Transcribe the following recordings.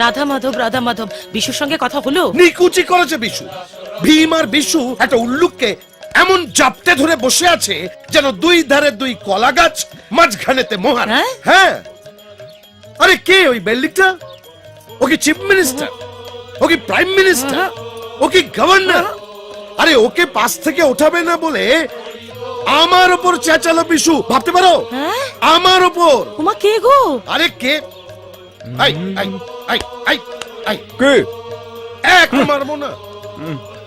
রাধা মাধব বিশুর সঙ্গে কথা হলো? নিকুচি করেছে বিশু। ভীম আর বিশু একটা উল্লুককে এমন জাপটে ধরে বসে আছে যেন দুই ধারে দুই কলা গাছ, মাঝখানেতে মোহর। হ্যাঁ, আরে কে ওই বেল্লিকটা? ও কি চিফ মিনিস্টার? ও কি প্রাইম মিনিস্টার? ও কি গভর্নর? আরে ওকে পাশ থেকে ওঠাবে না বলে আমার ওপর চেঁচালো বিশু, ভাবতে পারো? আমার ওপর। ওমা কে গো? আরে কে? আই আই আই আই আই কে? এক মারবো না।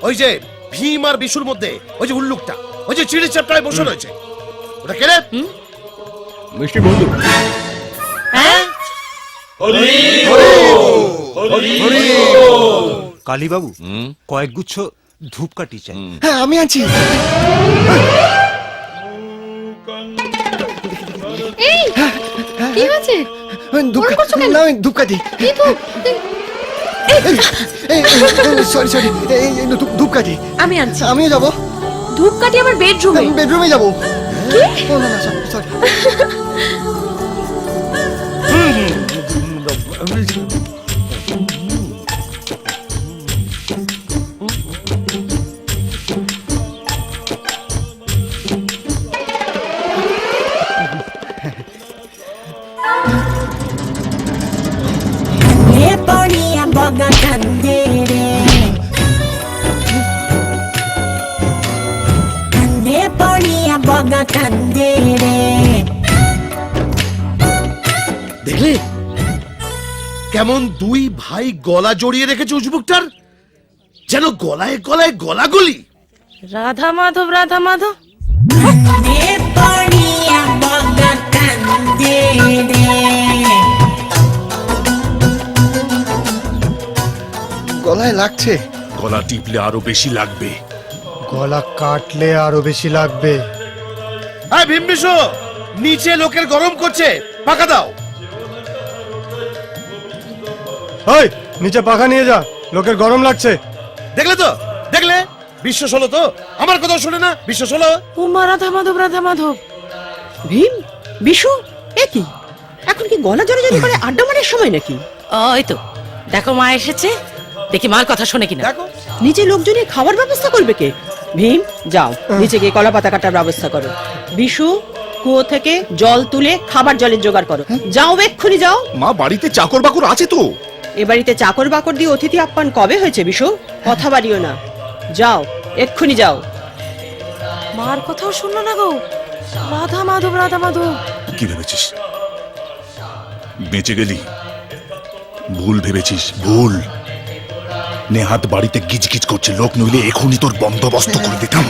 ওই যে ভীম আর বিশুর মধ্যে ওই যে উল্লুকটা, ওই যে চিড়ি চাপটায় বসে রয়েছে, ওটা কে রে? মিষ্টি বন্ধু। হ্যাঁ, কালী বাবু, কয়েক গুচ্ছ ধূপকাঠি চাই। হ্যাঁ, আমি আছি। এই কি হয়েছে? ধূপকাঠি। সরি সরি, ধূপকাঠি আমি আনছি। আমিও যাবো। ধূপকাঠি আমার বেডরুমে। বেডরুমে যাবো। না না, সরি। দেখলে কেমন দুই ভাই গলা জড়িয়ে রেখেছে উজবুকটার, যেন গলায় গলায় গলাগলি। রাধা মাধব গলায় লাগছে। গলা টিপলে আরো বেশি লাগবে। গলা কাটলে আরো বেশি লাগবে। হ্যাঁ ভীম বিশু, নিচে লোকের গরম করছে, পাকা দাও। ওই নিচে পাখা নিয়ে যা, লোকের গরম লাগছে। দেখলে তো, দেখলে? বিশ্বাস হলো তো? আমার কথা শুনে না, বিশ্বাস হলো? ওমা রাধা মাধব। ভীম, বিশু, এ কি? এখন কি গলা জড়াজড়ি করে আড্ডা মারার সময় নাকি? ওই তো দেখো মা এসেছে, দেখি মার কথা শোনে কিনা। দেখো নিচে লোকজনের খাবার ব্যবস্থা করবে কে? ভীম, যাও নিচে গিয়ে কলা পাতা কাটার ব্যবস্থা করো। বিশু, কুয়ো থেকে জল তুলে খাবার জলের জোগাড় করো। যাও, এক্ষুনি যাও। মা, বাড়িতে চাকর বাকর আছে তো? এ বাড়িতে চাকর বাকর দিয়ে অতিথি আপ্যায়ন কবে হয়েছে বিশু? কথা বাড়িও না, যাও এক্ষুনি যাও। মার কথাও শুনলো না গো। রাধা মাধব। কি ভেবেছিস বেঁচে গেলি? ভুল ভেবেছিস, ভুল। নেহাত বাড়িতে গিজগিজ করছে লোক, নইলে এখনই তোর বন্দোবস্ত করে দিতাম।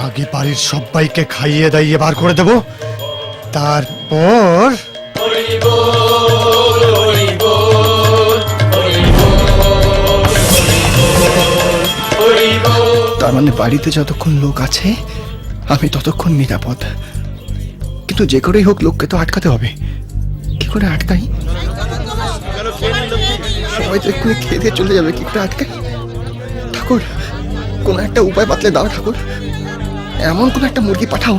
আগে বাড়ির সবাইকে খাইয়ে দাইয়ে বার করে দেব, তারপর তার মানে বাড়িতে যতক্ষণ লোক আছে আমি ততক্ষণ নিরাপদ। কিন্তু যে করেই হোক লোককে তো আটকাতে হবে। কি করে আটকাই? সবাই তো এক্ষুনি খেয়ে দিয়ে চলে যাবে, কি করে আটকাই? ঠাকুর, কোনো একটা উপায় বাতলে দাও ঠাকুর। এমন কোন একটা মুরগি পাঠাও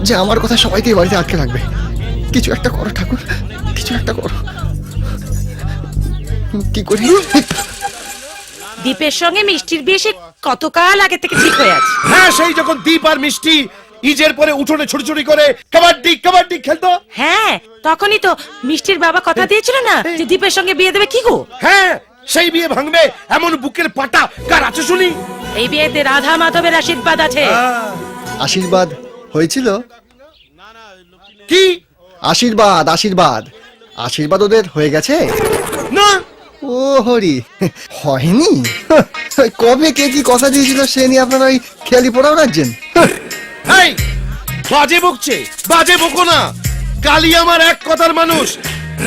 যে আমার কথা সবাইকে এই বাড়িতে আটকে রাখবে। কিছু একটা করো ঠাকুর, কিছু একটা করো। কি করি? দীপের সঙ্গে মিষ্টির বিয়ে সে কতকাল আগে থেকে ঠিক হয়ে আছে। হ্যাঁ, সেই যখন দীপ আর মিষ্টি ইজের পরে উঠোনে ছুটি করে কাবাডি খেলতো। হ্যাঁ, তখনই তো মিষ্টির বাবা কথা দিয়েছিল না যে দীপের সঙ্গে বিয়ে দেবে। কি গো? হ্যাঁ, সেই বিয়ে ভাঙবে এমন বুকের পাটা কার আছে শুনি? এই বিয়েতে রাধা মাধবের আশীর্বাদ আছে। আশীর্বাদ হয়েছিল? কি আশীর্বাদ? আশীর্বাদ ওদের হয়ে গেছে না? ও হরি, হয়নি? কবে কে কি কথা দিয়েছিল সে নিয়ে আপনারা ওই খেয়ালি পড়াও রাখছেন? এই বাজে বকো না। কালী আমার এক কথার মানুষ।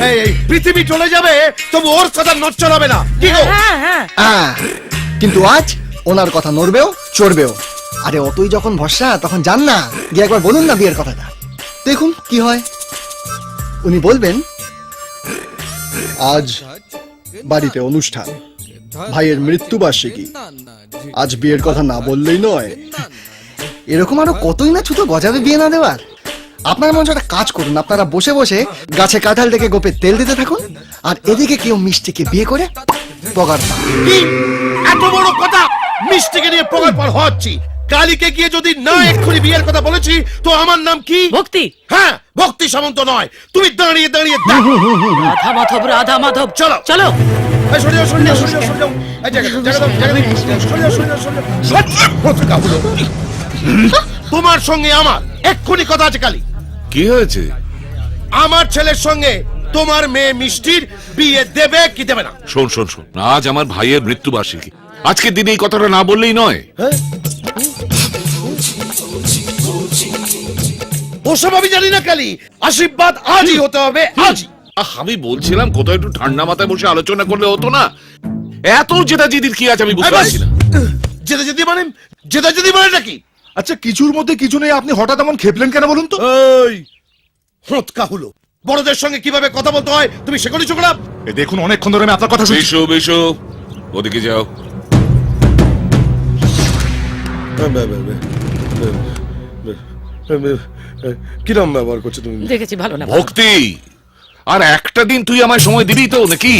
এই পৃথিবী চলে যাবে তবু ওর কথা নড়চড় হবে না। কি গো? হ্যাঁ, কিন্তু আজ ওনার কথা নড়বেও চড়বেও। আরে অতই যখন ভরসা, তখন যান না, গিয়ে একবার বলুন না বিয়ের কথাটা, দেখুন কি হয়। উনি বলবেন আজ বাড়িতে অনুষ্ঠান, ভাইয়ের মৃত্যুবার্ষিকী, আজ বিয়ের কথা না বললেই নয়। এরকম আরো কতই না ছুতো গজাবে বিয়ে না দেওয়ার। আপনারা মনে একটা কাজ করুন, আপনারা বসে বসে গাছে কাঁঠাল থেকে গোপে তেল দিতে থাকুন, আর এদিকে কেউ মিষ্টিকে বিয়ে করে পগার পায়। কি এত বড় কথা? মিষ্টিকে নিয়ে প্রকার পার হচ্ছি। কালীকে গিয়ে যদি না এক্ষুনি বিয়ের কথা বলেছি তো আমার নাম কি? ভক্তি। হ্যাঁ, ভক্তি সামন্ত নয়। তুমি দাঁড়িয়ে দাঁড়িয়ে দেখো। রাধা মাধব, রাধা মাধব। চলো। চলো। এই সরে যাও, সরে যাও, সরে যাও, সরে যাও। এই জায়গা দাও, জায়গা দাও, জায়গা দাও। সরে যাও, সরে যাও, সরে যাও। ভদ্রকা হলো। তোমার সঙ্গে আমার এক্ষুনি কথা আছে কালী। কি হয়েছে? আমার ছেলের সঙ্গে তোমার মেয়ে মিষ্টির বিয়ে দেবে কি দেবে না? শোন শোন শোন, আজ আমার ভাইয়ের মৃত্যুবার্ষিকী। আজকের দিনে এই কথাটা না বললেই নয়। ওসব আমি জানি না কালী। আশীর্বাদ আজই হতে হবে, আজই। আমি বলছিলাম কোথাও একটু ঠান্ডা মাথায় বসে আলোচনা করলে হতো না? এত জেদাজিদির কি আছে আমি বুঝতে পারছি না। যেতে যেতে মানে যেতে যেতে মানে নাকি? আচ্ছা, কিছুর মধ্যে কিছু নেই, আপনি হঠাৎ এমন খেপলেন কেন বলুন তো? এই হতকা হলো। বড়দের সঙ্গে কিভাবে কথা বলতে হয় তুমি সেগুলি চোখলাম। এ দেখুন, অনেকক্ষণ ধরে আমি আপনার কথা শুনছি। বেশো বেশো, ওদিকে যাও। কিরম ব্যবহার করছো তুমি? দেখেছি ভালো না। ভক্তি, আর একটা দিন তুই আমায় সময় দিবি তো নাকি?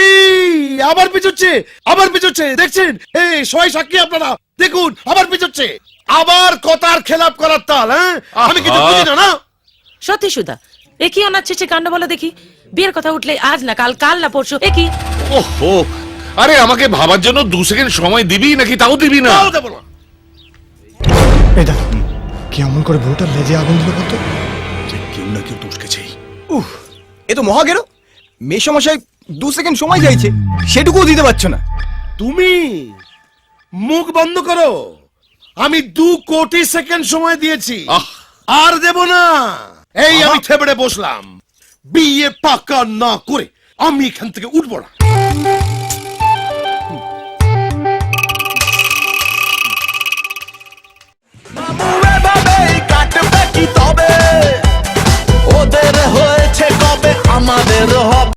এই আবার পিছচ্ছে, আবার পিছচ্ছে, দেখছেন? এই সবাই সাক্ষী আপনারা, দেখুন আবার পিছচ্ছে। আবার কথার খেলাপ করার তাল। হ্যাঁ, আমি কিছু বুঝি না। না সত্যি সুধা, এ কি অনাচ্ছিছে কাণ্ড বলো দেখি। বিয়ের কথা উঠলে আজ না কাল, কাল না পরশু, এ কি? ওহো, আরে আমাকে ভাবার জন্য 2 সেকেন্ড সময় দিবি নাকি তাও দিবি না? তাও দেবো না। এই দেখো কেমন করে বউটার লেজে আগুন দিল কত। কেউ না কেউ তোষকেছেই। উফ, এ তো মহা গেল। মেসমশাই 2 সেকেন্ড সময় চাইছে, সেটুকুও দিতে পারছো না। তুমি মুখ বন্ধ করো। আমি 2 কোটি সেকেন্ড সময় দিয়েছি, আহ। আর দেব না। এই আমি থেবড়ে বসলাম। বিয়ে পাকা না করে আমি এখান থেকে উঠবো না।